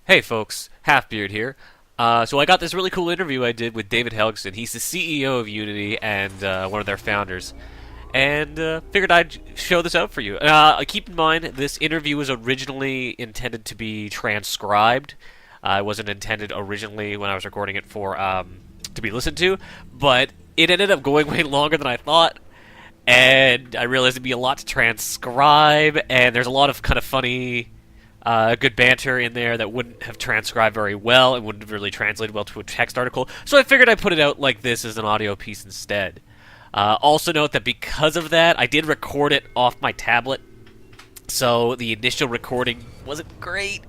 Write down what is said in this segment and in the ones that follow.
Hey folks, Halfbeard here. So I got this really cool interview I did with David Helgason. He's the CEO of Unity and one of their founders. And figured I'd show this out for you. Keep in mind, this interview was originally intended to be transcribed. It wasn't intended originally when I was recording it for to be listened to, but it ended up going way longer than I thought. And I realized it'd be a lot to transcribe, and there's a lot of kind of funny good banter in there that wouldn't have transcribed very well and wouldn't have really translated well to a text article. So I figured I'd put it out like this as an audio piece instead. Also note that because of that, I did record it off my tablet, so the initial recording wasn't great,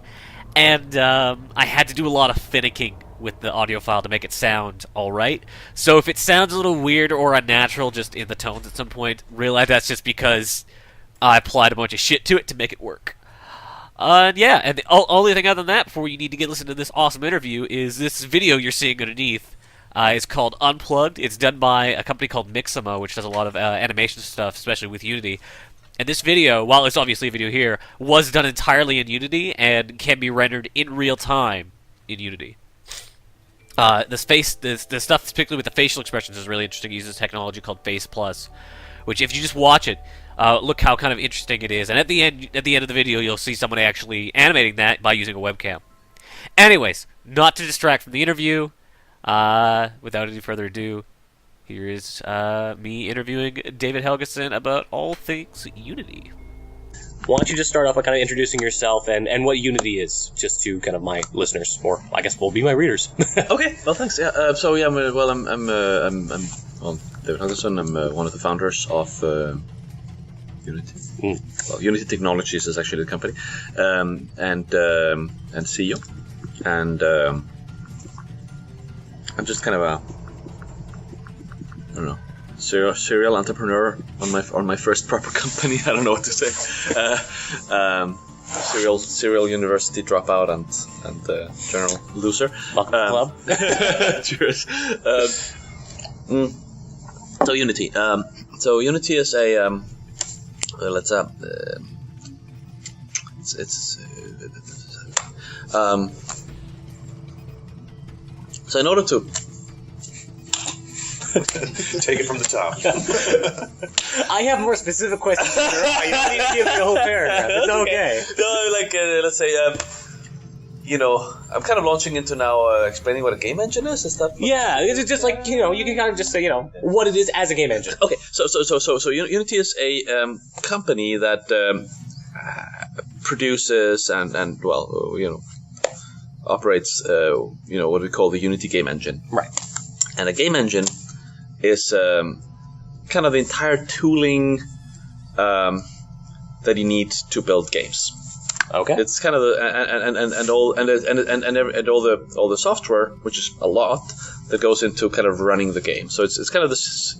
and I had to do a lot of finicking with the audio file to make it sound alright. So if it sounds a little weird or unnatural just in the tones at some point, realize that's just because I applied a bunch of shit to it to make it work. Yeah, and the only thing other than that before you need to listen to this awesome interview is this video you're seeing underneath. It's called Unplugged. It's done by a company called Mixamo, which does a lot of animation stuff, especially with Unity. And this video, while it's obviously a video here, was done entirely in Unity and can be rendered in real time in Unity. The stuff, particularly with the facial expressions, is really interesting. It uses technology called Face Plus, which if you just watch it, look how kind of interesting it is. And at the end of the video, you'll see someone actually animating that by using a webcam. Anyways, not to distract from the interview, without any further ado, here is me interviewing David Helgason about all things Unity. Why don't you just start off by kind of introducing yourself and what Unity is, just to kind of my listeners, or I guess will be my readers. Okay, well, thanks. Yeah, I'm David Helgason. I'm one of the founders of Unity. Well, Unity Technologies is actually the company, and CEO, and I'm just kind of I don't know, serial entrepreneur on my first proper company. I don't know what to say. Serial university dropout and general loser. Welcome to the club. Cheers. So Unity. So Unity is a so in order to take it from the top. I have more specific questions. I don't need to give the whole paragraph. It's okay. No, let's say, I'm kind of launching into now explaining what a game engine is. Is that? Yeah, it's just like, you can kind of just say, what it is as a game engine. Okay, so Unity is a company that produces and operates what we call the Unity game engine. Right. And a game engine is kind of the entire tooling that you need to build games. Okay. It's kind of all the software, which is a lot, that goes into kind of running the game. So it's kind of this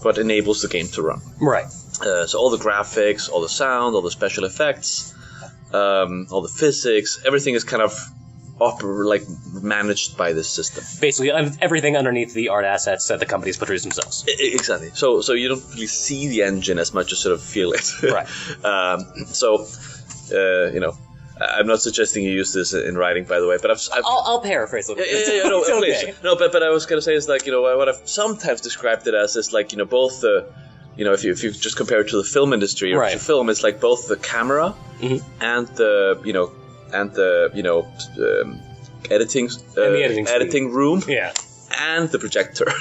what enables the game to run. Right. So all the graphics, all the sound, all the special effects, all the physics, everything is kind of managed by this system. Basically, everything underneath the art assets that the companies produce themselves. Exactly. So you don't really see the engine as much as sort of feel it. Right. I'm not suggesting you use this in writing, by the way, but I'll paraphrase a little bit. Yeah, no, it's please. Okay. No, but I was going to say is what I've sometimes described it as is both the, if you just compare it to the film industry or right. to film, it's like both the camera and the editing room and the projector.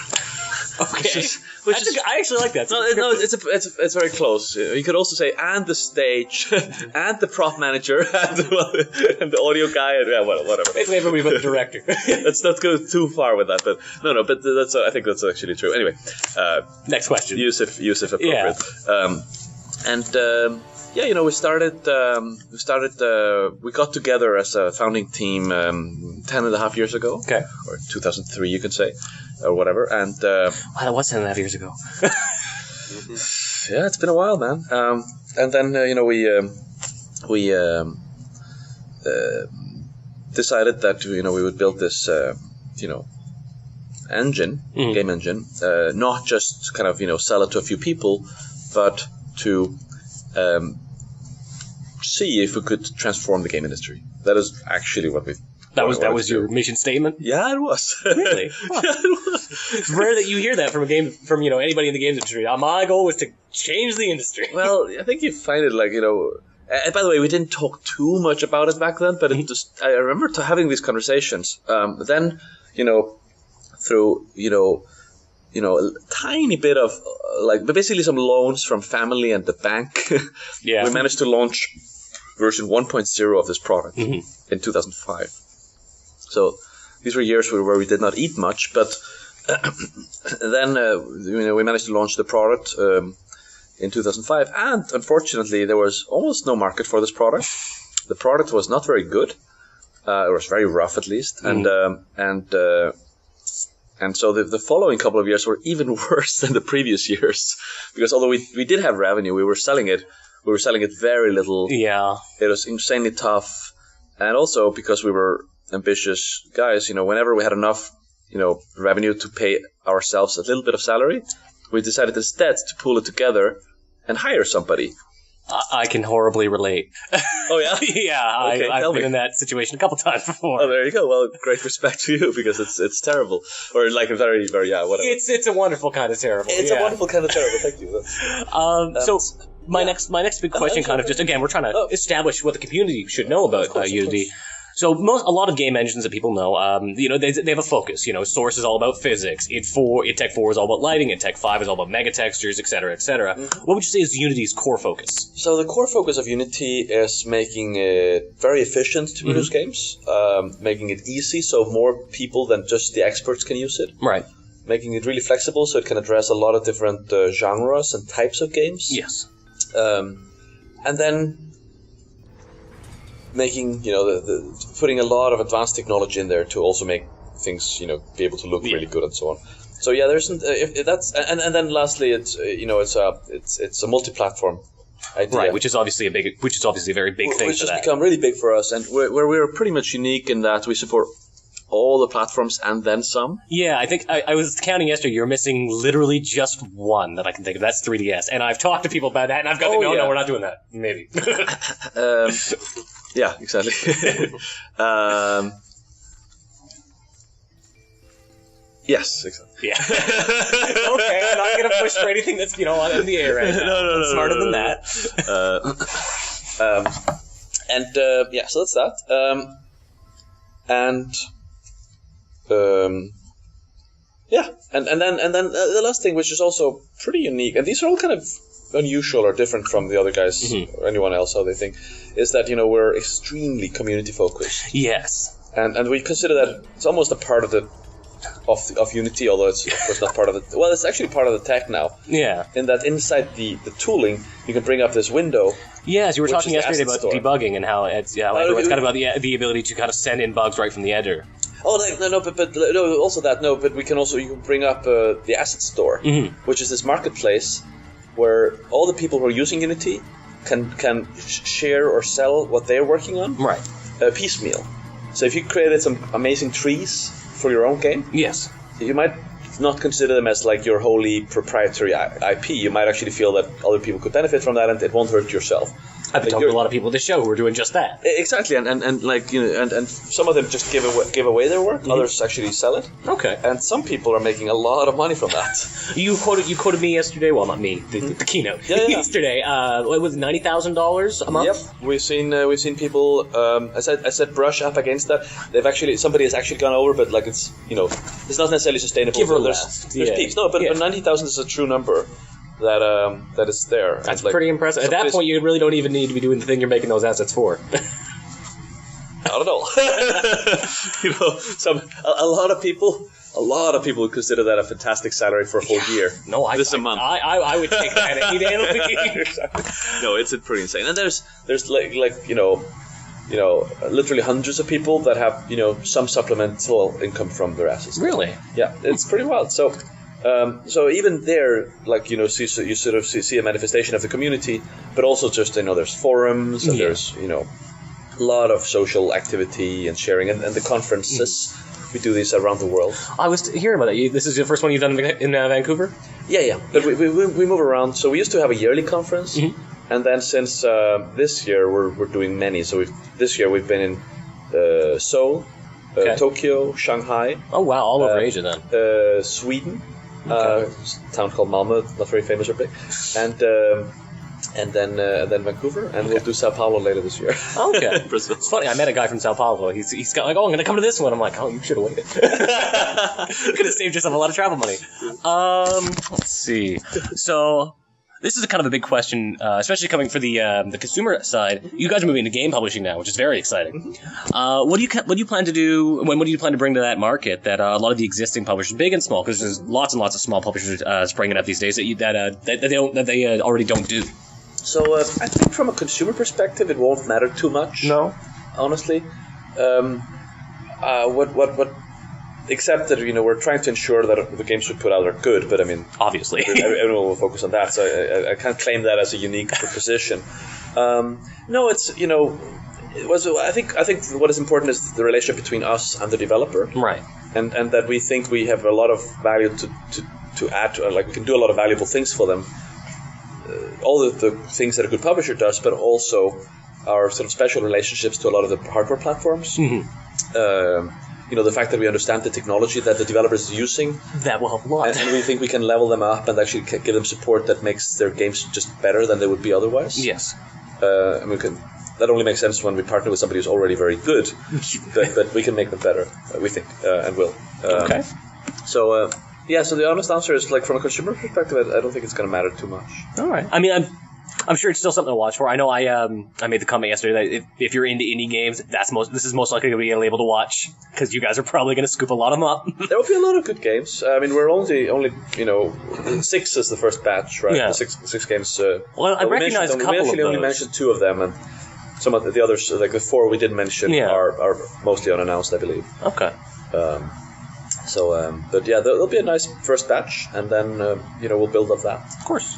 Okay. I actually like that. No, it's very close. You could also say and the stage and the prop manager and the audio guy and whatever. Basically, everybody but the director. Let's not go too far with that, but but I think that's actually true. Anyway, next question. Use if appropriate. We got together as a founding team 10.5 years ago. Okay. Or 2003, you could say, or whatever. And wow, that was 10.5 years ago. Yeah, it's been a while, man. And then we decided that we would build this engine, game engine, not just kind of sell it to a few people, but to see if we could transform the game industry. That is actually what we've That what I wanted was to your do. mission statement. Yeah, it was. Really? Huh. Yeah, it was. It's rare that you hear that from anybody in the games industry. My goal was to change the industry. Well, I think you find it like, and by the way, we didn't talk too much about it back then, but it just, I remember having these conversations. Then, through, a tiny bit of, basically some loans from family and the bank, Yeah. we managed to launch version 1.0 of this product in 2005. So these were years where we did not eat much, but then, we managed to launch the product in 2005, and unfortunately there was almost no market for this product. The product was not very good. It was very rough, at least, and so the following couple of years were even worse than the previous years, because although we did have revenue, we were selling it very little. Yeah. It was insanely tough, and also because we were ambitious guys, whenever we had enough, revenue to pay ourselves a little bit of salary, we decided instead to pull it together and hire somebody. I can horribly relate. Oh, yeah? Yeah, Okay, I've tell been me. in that situation a couple times before. Oh, there you go. Well, great respect to you, because it's terrible. Or like a very, very, whatever. It's a wonderful kind of terrible. It's a wonderful kind of terrible. Thank you. So my next big question, kind of just again, we're trying to establish what the community should know about Unity. So a lot of game engines that people know, they have a focus. Source is all about physics. id Tech 4 is all about lighting. id Tech 5 is all about mega textures, etc., etc. What would you say is Unity's core focus? So the core focus of Unity is making it very efficient to produce games, making it easy so more people than just the experts can use it. Right. Making it really flexible so it can address a lot of different genres and types of games. Yes. And then making, putting a lot of advanced technology in there to also make things, be able to look really good and so on. So yeah, there's if that's and then lastly, it's it's a multi-platform idea, Right, which is obviously a very big thing which for has that. become really big for us, and where we're pretty much unique in that we support all the platforms and then some. Yeah, I think I was counting yesterday. You're missing literally just one that I can think of. That's 3DS, and I've talked to people about that, and I've got to no, we're not doing that. Maybe. Yeah, exactly. Yes, exactly. Yeah. Okay, I'm not going to push for anything that's in the air right now. No, I'm smarter than no. that. Yeah, so that's that. Yeah, and then the last thing, which is also pretty unique, and these are all kind of unusual or different from the other guys or anyone else how they think, is that we're extremely community focused, Yes. and we consider that it's almost a part of the of Unity, although it's of course not part of it. Well, it's actually part of the tech now. Yeah. In that inside the tooling, you can bring up this window. Yes, you were Which talking is the yesterday asset about store. debugging and how it's it's kind of about the ability to kind of send in bugs right from the editor. Oh no, but no, also that no, but you can bring up the asset store, which is this marketplace where all the people who are using Unity can share or sell what they're working on, Right. Piecemeal. So if you created some amazing trees for your own game, Yes. you might not consider them as like your wholly proprietary IP. You might actually feel that other people could benefit from that, and it won't hurt yourself. I've been talking to a lot of people at this show who are doing just that. Exactly, and like and some of them just give away their work. Others actually sell it. Okay. And some people are making a lot of money from that. You quoted me yesterday. Well, not me. The keynote Yeah. yesterday. What was $90,000 a month? Yep, we've seen people. I said brush up against that. Somebody has actually gone over, but like it's not necessarily sustainable. Give or there's less. there's Yeah. peaks. No, but Yeah. 90,000 is a true number that is there. That's And, like, pretty impressive. At that somebody's- point, you really don't even need to be doing the thing you're making those assets for. Not at all. A lot of people consider that a fantastic salary for a whole year. No, this a month. I would take that any day of the week. No, it's pretty insane. And there's literally hundreds of people that have some supplemental income from their assets. Really? Yeah, it's pretty wild. So even there, you sort of see a manifestation of the community, but also just there's forums and there's a lot of social activity and sharing, and the conferences. We do these around the world. I was hearing about that. This is the first one you've done in Vancouver? Yeah. But we move around. So we used to have a yearly conference, and then since this year we're doing many. So this year we've been in Seoul, Tokyo, Shanghai. Oh wow, all over Asia then. Sweden, a town called Malmö, not very famous or big, and then Vancouver, and we'll do Sao Paulo later this year. Okay. Brazil. It's funny, I met a guy from Sao Paulo. He's got like, oh, I'm going to come to this one. I'm like, oh, you should have waited. You could have saved yourself a lot of travel money. Let's see. So, this is kind of a big question, especially coming for the consumer side. You guys are moving into game publishing now, which is very exciting. What do you plan to do? What do you plan to bring to that market that a lot of the existing publishers, big and small, because there's lots and lots of small publishers springing up these days that they already don't do. So I think from a consumer perspective, it won't matter too much. No, honestly. Except that we're trying to ensure that the games we put out are good. But I mean, obviously, everyone will focus on that. So I can't claim that as a unique proposition. No, it's I think what is important is the relationship between us and the developer, right? And that we think we have a lot of value to add. Like we can do a lot of valuable things for them. All the things that a good publisher does, but also our sort of special relationships to a lot of the hardware platforms. Mm-hmm. The fact that we understand the technology that the developer is using. That will help a lot. And we think we can level them up and actually give them support that makes their games just better than they would be otherwise. Yes. That only makes sense when we partner with somebody who's already very good, but we can make them better, we think, and will. Okay. So... so the honest answer is, like, from a consumer perspective, I don't think it's going to matter too much. All right. I mean, I'm sure it's still something to watch for. I know I made the comment yesterday that if you're into indie games, this is most likely going to be a label to watch because you guys are probably going to scoop a lot of them up. There will be a lot of good games. I mean, we're only 6 is the first batch, right? Yeah. The six games. Well, I recognize a couple we actually of only those. mentioned 2 of them, and some of the others, like the 4 we did mention, are mostly unannounced, I believe. Okay. But yeah, there'll be a nice first batch, and then we'll build up that. Of course.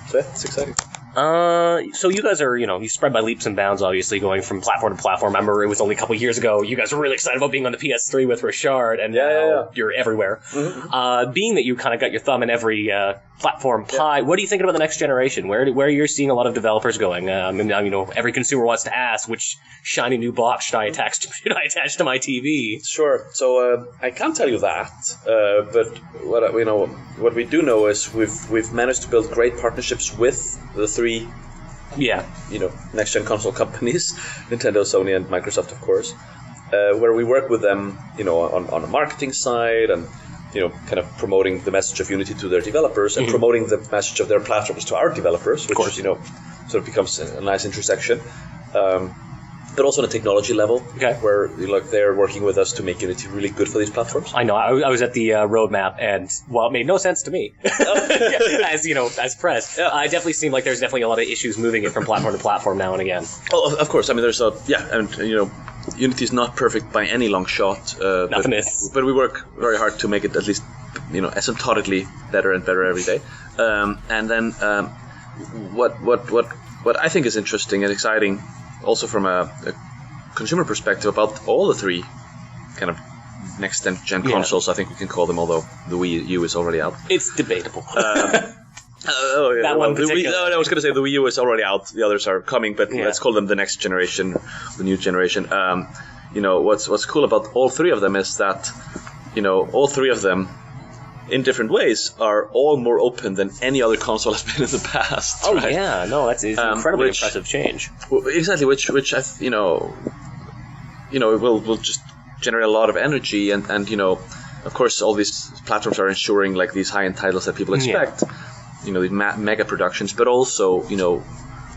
So yeah, it's exciting. So you guys are, you spread by leaps and bounds, obviously, going from platform to platform. I remember it was only a couple years ago, you guys were really excited about being on the PS3 with Richard, and now you're everywhere. Mm-hmm. Being that you kind of got your thumb in every platform pie, what are you thinking about the next generation? Where you're seeing a lot of developers going? Every consumer wants to ask, which shiny new box should I attach to my TV? Sure. So I can't tell you that, but what we do know is we've managed to build great partnerships with the 3 next gen console companies, Nintendo, Sony, and Microsoft, of course, where we work with them on a marketing side and kind of promoting the message of Unity to their developers and promoting the message of their platforms to our developers, which sort of becomes a nice intersection. But also on a technology level, where they're working with us to make Unity really good for these platforms. I know. I was at the roadmap, and while it made no sense to me, as press, it definitely seemed like there's definitely a lot of issues moving it from platform to platform now and again. Oh, of course. I mean, there's Unity is not perfect by any long shot. Nothing is. But we work very hard to make it at least, asymptotically better and better every day. And then what I think is interesting and exciting, also from a consumer perspective, about all the 3 kind of next-gen consoles, I think we can call them, although the Wii U is already out. It's debatable. That one particular. I was going to say the Wii U is already out. The others are coming, but let's call them the next generation, the new generation. What's cool about all 3 of them is that, all 3 of them, in different ways, are all more open than any other console has been in the past. Oh, right? yeah. No, that's an incredibly impressive change. Exactly, which will just generate a lot of energy, and of course, all these platforms are ensuring like these high-end titles that people expect. These mega productions, but also,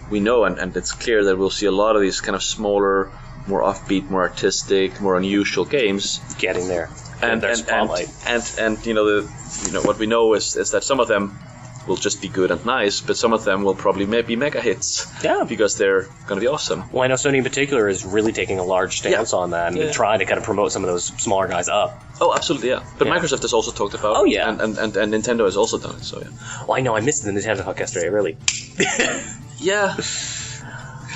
we know, and it's clear that we'll see a lot of these kind of smaller, more offbeat, more artistic, more unusual games getting there. And what we know is that some of them will just be good and nice, but some of them will probably be mega hits. Yeah, because they're going to be awesome. Well, I know Sony in particular is really taking a large stance on that and trying to kind of promote some of those smaller guys up. Oh, absolutely, yeah. But Microsoft has also talked about it. And Nintendo has also done it, so yeah. Well, I know, I missed the Nintendo talk yesterday, really. Yeah.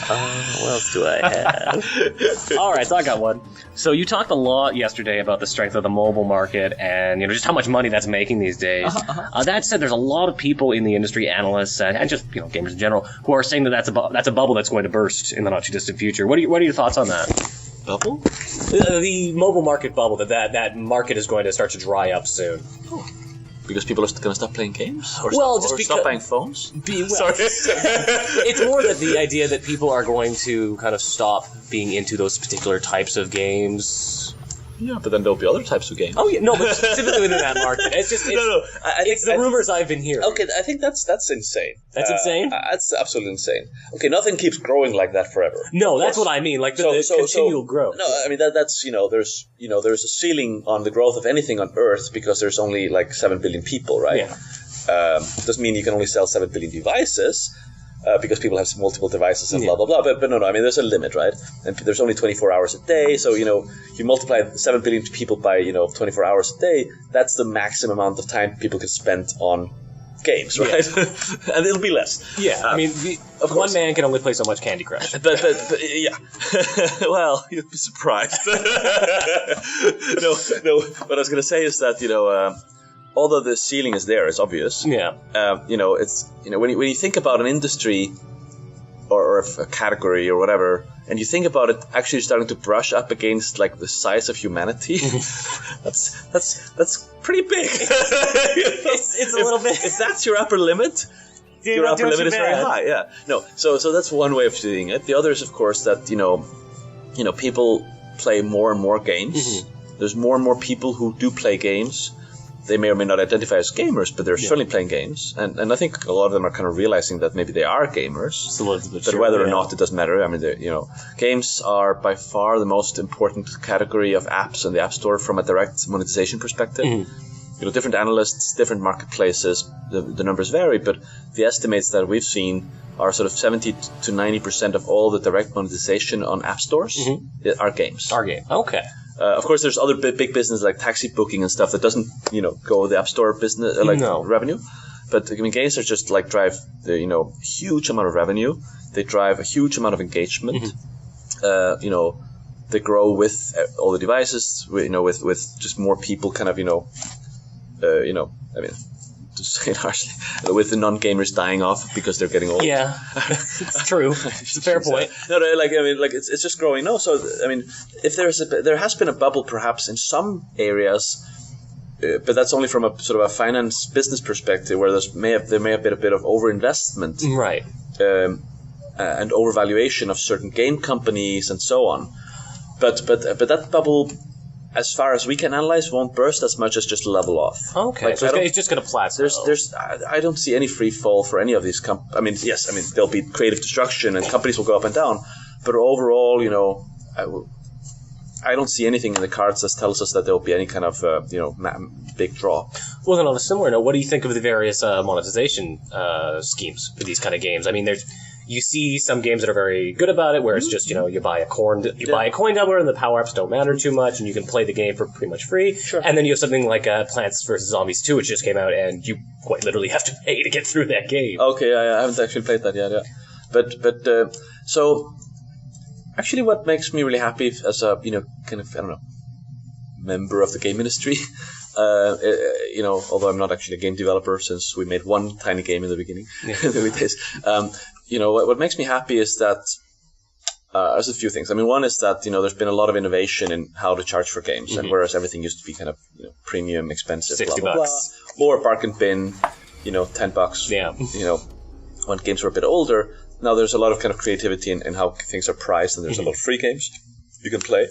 What else do I have? All right, so I got one. So you talked a lot yesterday about the strength of the mobile market and just how much money that's making these days. That said, there's a lot of people in the industry, analysts, and just gamers in general, who are saying that that's a bubble that's going to burst in the not too distant future. What are your thoughts on that? Bubble? The mobile market bubble, that market is going to start to dry up soon. Because people are going to stop playing games? Or Well, stop, just or because- stop buying phones? Sorry. It's more that the idea that people are going to kind of stop being into those particular types of games. Yeah, but then there'll be other types of games. Oh yeah, no, but specifically within that market. It's just it's the rumors I've been hearing. Okay, I think that's insane. That's insane? That's absolutely insane. Okay, nothing keeps growing like that forever. No, that's what I mean. Like the continual growth. No, I mean that's there's a ceiling on the growth of anything on Earth because there's only like 7 billion people, right? Yeah. Doesn't mean you can only sell 7 billion devices. Because people have multiple devices and blah blah blah, but no, I mean there's a limit, right? And there's only 24 hours a day, so you multiply 7 billion people by 24 hours a day. That's the maximum amount of time people can spend on games, right? Yeah. And it'll be less. Yeah, I mean, one man can only play so much Candy Crush. But yeah, well, you'd be surprised. no. What I was gonna say is that although the ceiling is there, it's obvious. Yeah. It's when you think about an industry or a category or whatever, and you think about it actually starting to brush up against like the size of humanity, that's pretty big. It's a little bit. If that's your upper limit. Your upper limit is very high, yeah. No, so that's one way of seeing it. The other is, of course, that people play more and more games. Mm-hmm. There's more and more people who do play games. They may or may not identify as gamers, but they're certainly playing games. And I think a lot of them are kind of realizing that maybe they are gamers. But whether or not, it doesn't matter. I mean, games are by far the most important category of apps in the App Store from a direct monetization perspective. Mm-hmm. Different analysts, different marketplaces, the numbers vary, but the estimates that we've seen are sort of 70 to 90% of all the direct monetization on app stores are games. Are games. Okay. Of course, there's other big business like taxi booking and stuff that doesn't, go the App Store business revenue. But I mean, games are just like drive the huge amount of revenue. They drive a huge amount of engagement. Mm-hmm. They grow with all the devices. With just more people, kind of I mean, to say it harshly, with the non-gamers dying off because they're getting old. Yeah, it's true. It's a fair point. It's just growing. No, so I mean, if there has been a bubble perhaps in some areas, but that's only from a sort of a finance business perspective, where there may have been a bit of overinvestment, right, and overvaluation of certain game companies and so on. But that bubble, as far as we can analyze, won't burst as much as just level off. Okay, so it's just going to plateau. I don't see any free fall for any of these I mean, yes, I mean, there'll be creative destruction and companies will go up and down, but overall, I don't see anything in the cards that tells us that there will be any kind of, big drop. Well, then on a similar note, what do you think of the various monetization schemes for these kind of games? I mean, you see some games that are very good about it, where it's just, you buy a coin doubler and the power-ups don't matter too much, and you can play the game for pretty much free. Sure. And then you have something like Plants vs. Zombies 2, which just came out, and you quite literally have to pay to get through that game. Okay, I haven't actually played that yet, yeah. But so, actually what makes me really happy as a, kind of, I don't know, member of the game industry, although I'm not actually a game developer, since we made one tiny game in the beginning, in the early days, what makes me happy is that there's a few things. I mean, one is that there's been a lot of innovation in how to charge for games, and whereas everything used to be kind of premium, expensive, $60, blah, blah, blah, or bark and bin, $10. Yeah. When games were a bit older, now there's a lot of kind of creativity in how things are priced, and there's a lot of free games you can play.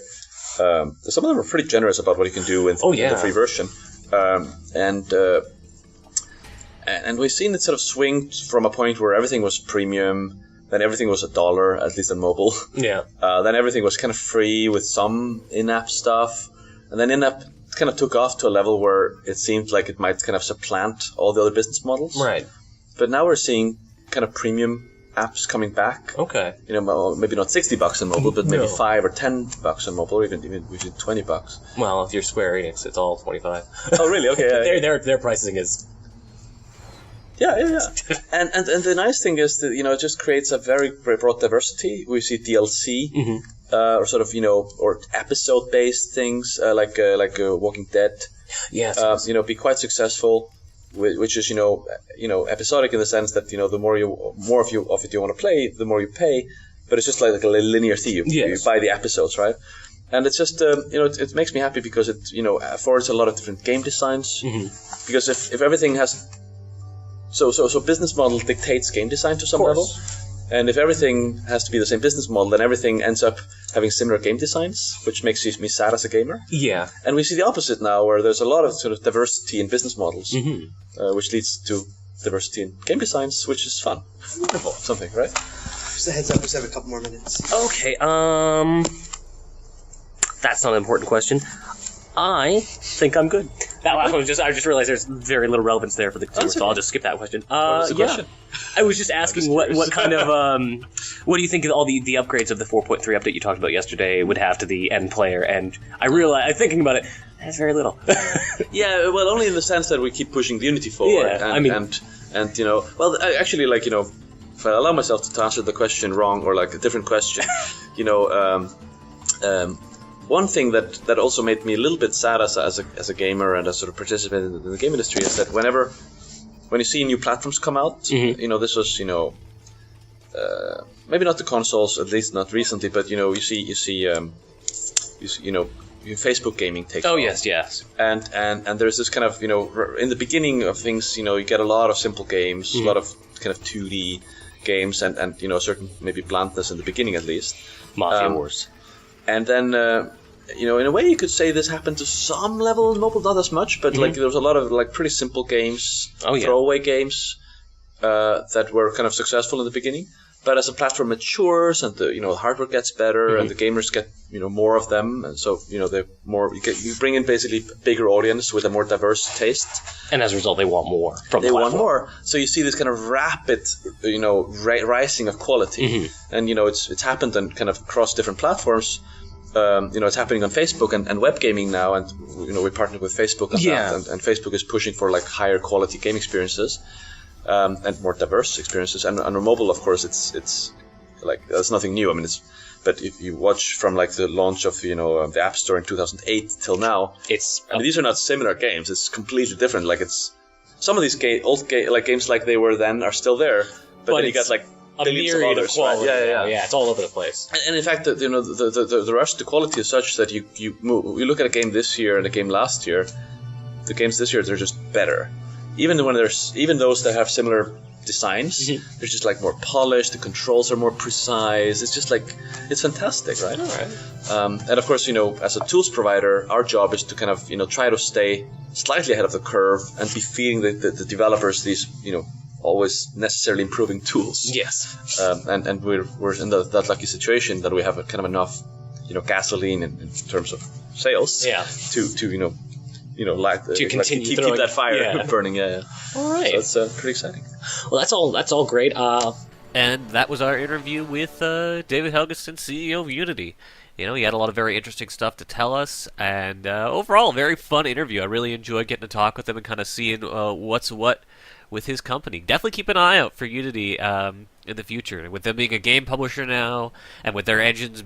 Some of them are pretty generous about what you can do in the free version, and we've seen it sort of swing from a point where everything was premium, then everything was $1, at least on mobile. Yeah. Then everything was kind of free with some in-app stuff, and then in-app kind of took off to a level where it seemed like it might kind of supplant all the other business models. Right. But now we're seeing kind of premium apps coming back. Okay. Maybe not $60 on mobile, but maybe $5 or $10 on mobile, or even $20. Well, if you're Square Enix, it's all $25. Oh, really? Okay. Their pricing is. Yeah. And the nice thing is that it just creates a very, very broad diversity. We see DLC, or sort of or episode based things like Walking Dead. Yes. Be quite successful. Which is episodic in the sense that the more of it you want to play, the more you pay, but it's just like a linear thing. You buy the episodes, right? And it's just it makes me happy because it affords a lot of different game designs. Because if everything has so business model dictates game design to some level, and if everything has to be the same business model, then everything ends up having similar game designs, which makes me sad as a gamer. Yeah. And we see the opposite now, where there's a lot of sort of diversity in business models, which leads to diversity in game designs, which is fun. Wonderful. Something, right? Just a heads up, we just have a couple more minutes. Okay, that's not an important question. I think I'm good. That last one I just realized there's very little relevance there for the consumer, so I'll just skip that question. What was the question? I was just asking what kind of what do you think of all the upgrades of the 4.3 update you talked about yesterday would have to the end player? And I realized, thinking about it, that's very little. Yeah, well, only in the sense that we keep pushing the Unity forward. Yeah, actually, if I allow myself to answer the question wrong or like a different question, one thing that also made me a little bit sad as a gamer and a sort of participant in the game industry is that when you see new platforms come out, this was maybe not the consoles, at least not recently, but you see Facebook gaming take off. Oh yes. And there's this kind of in the beginning of things, you get a lot of simple games, a lot of kind of 2D games, and a certain maybe blandness in the beginning at least. Mafia Wars. And then, in a way, you could say this happened to some level in mobile, not as much, but there was a lot of pretty simple games, throwaway games that were kind of successful in the beginning. But as the platform matures and the hardware gets better and the gamers get more of them, and so they're more you bring in basically a bigger audience with a more diverse taste, and as a result, they want more from the platform. They want more. So you see this kind of rapid rising of quality, and it's happened and kind of across different platforms. It's happening on Facebook and web gaming now, and we partnered with Facebook on that, and Facebook is pushing for higher quality game experiences. And more diverse experiences, and on mobile, of course, it's that's nothing new. I mean, but if you watch from the launch of the App Store in 2008 till now, these are not similar games. It's completely different. Some of these old games like they were then are still there, but then you got a myriad of quality. Right? Yeah, it's all over the place. And in fact, the rush to quality is such that you look at a game this year and a game last year. The games this year, they're just better. Even those that have similar designs, they're just more polished. The controls are more precise. It's just it's fantastic, right? All right. And of course, as a tools provider, our job is to kind of try to stay slightly ahead of the curve and be feeding the developers these always necessarily improving tools. Yes. And we're in that lucky situation that we have kind of enough gasoline in terms of sales. Yeah. To continue keep that fire burning. Yeah. All right. So that's pretty exciting. Well, that's all great. And that was our interview with David Helgason, CEO of Unity. He had a lot of very interesting stuff to tell us, and overall, a very fun interview. I really enjoyed getting to talk with him and kind of seeing what's what with his company. Definitely keep an eye out for Unity in the future. With them being a game publisher now, and with their engines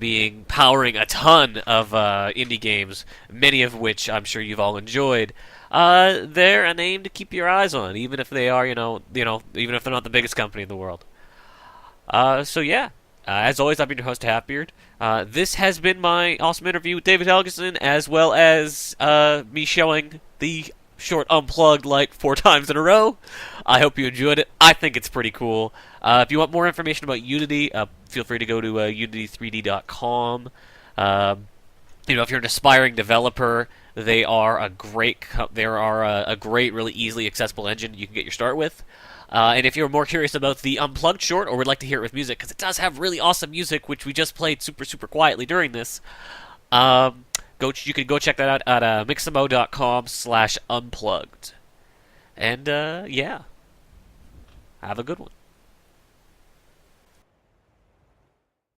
powering a ton of indie games, many of which I'm sure you've all enjoyed, they're a name to keep your eyes on, even if they are, even if they're not the biggest company in the world. As always, I've been your host, Halfbeard. This has been my awesome interview with David Helgason, as well as me showing the short Unplugged 4 times in a row. I hope you enjoyed it. I think it's pretty cool. If you want more information about Unity, feel free to go to unity3d.com. If you're an aspiring developer, they are a great, really easily accessible engine you can get your start with. And if you're more curious about the Unplugged short, or would like to hear it with music, because it does have really awesome music, which we just played super, super quietly during this, you can go check that out at mixamo.com/unplugged. And, have a good one.